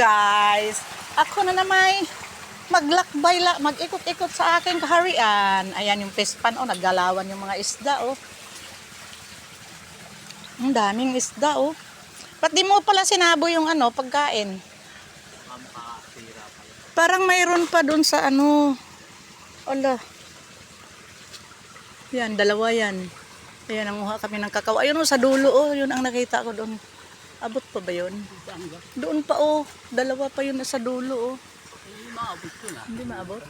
guys, ako na naman maglakbay, mag-ikot-ikot sa aking kaharian. Ayan yung pispan, oh, naggalawan yung mga isda, oh. Ang daming isda, oh. Ba't di mo pala sinabo yung ano, pagkain? Parang mayroon pa dun sa ano. Ala. Yan, dalawa yan. Ayan, nanguha kami ng kakao. Ayun, oh, sa dulo, oh, yun ang nakita ko doon. Abot pa ba yun? Doon pa, oh. Dalawa pa yun sa dulo, oh. Hindi maabot yun, ah. Hindi maabot?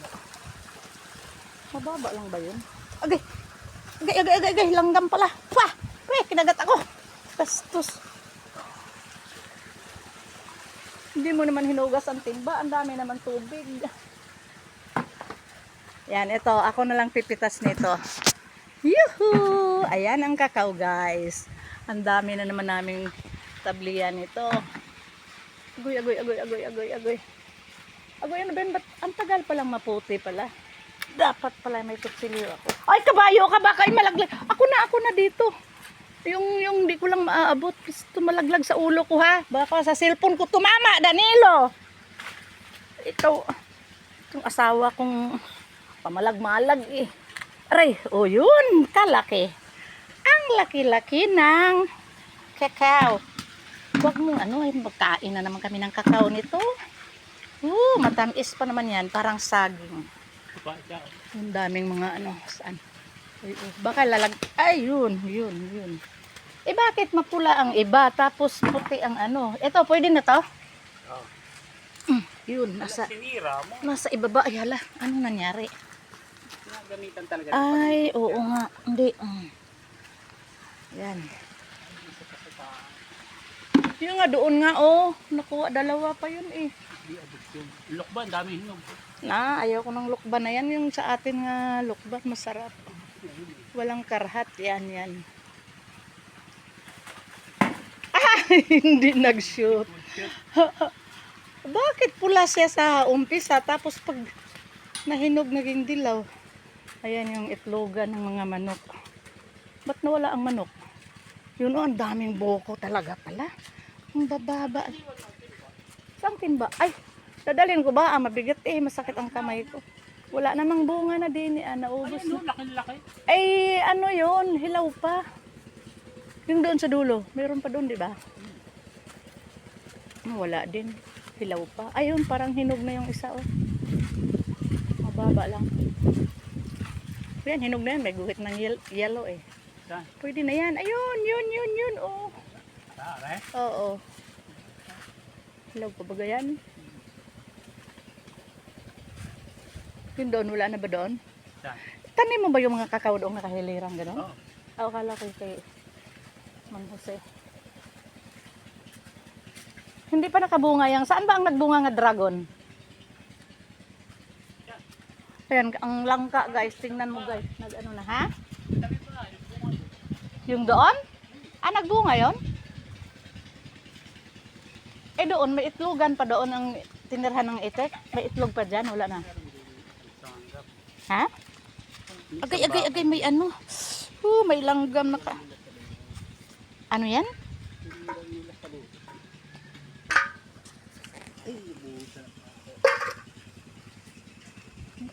Mababa lang ba yun? Agay! Agay! Langgam pala! Pah! Kinagat ako! Bastos! Hindi mo naman hinugas ang timba. Ang dami naman tubig. Yan, ito. Ako na lang pipitas nito. Yuhuu! Ayan ang kakao, guys. Ang dami na naman naming tablian ito. Agoy. Agoy, ano ba yun? Ba't ang tagal palang maputi pala? Dapat pala may kutsilyo ako. Ay, kabayo ka ba? Kay malaglag. Ako na dito. Yung di ko lang maaabot. Tumalaglag sa ulo ko, ha? Baka sa cellphone ko tumama, Danilo. Itong asawa kong pamalag-malag, eh. Aray, oh yun, kalaki. Ang laki-laki ng kakao. Huwag mo, magkain na naman kami ng kakao nito. Matamis pa naman yan, parang saging. Ang daming mga saan. Baka yun. Eh bakit mapula ang iba, tapos puti ang Ito, pwede na to? Yun, nasa ibaba. Ay, hala, anong nangyari? Gamitan talaga. Ay, oo nga. Hindi. Yan. Yung nga doon nga, oh. Nakuha, dalawa pa yun, eh. Hindi abot yun. Lukban, dami hinog. Ayaw ko ng lukban na yan. Yung sa atin nga lukban, masarap. Walang karhat. Yan. Hindi nag-shoot. Bakit pula siya sa umpisa, tapos pag nahinog, naging dilaw? Ayan yung itlogan ng mga manok. Ba't nawala ang manok? Yun, ang daming buko talaga pala. Ang bababa. Saan timba? Ay, dadalhin ko ba? Mabigat, masakit ang kamay ko. Wala namang bunga na din, naubos na. Laki-laki. Ay, yun, hilaw pa. Yung doon sa dulo, meron pa doon, di ba? Wala din, hilaw pa. Ayun, parang hinog na yung isa, oh. Mababa lang. Yan, hinog na yan, may guhit ng yellow, eh. Saan? Pwede na yan. Ayun, yun, oh. Oo. Hilaw pa ba yan? Yun doon, wala na ba doon? Saan? Tanim mo ba yung mga kakao doon nakahilirang gano'n? Oo. Akala ko kay Mang Jose. Hindi pa nakabunga yan. Saan ba ang nagbunga nga dragon? Ayan, ang langka, guys. Tingnan mo, guys. Nag-ano na, ha? Yung doon? Nagbunga yon? Doon, may itlogan pa doon ang tinirhan ng itik. May itlog pa dyan, wala na. Ha? Agay, may may langgam na ka. Ano yan? Ay, buta.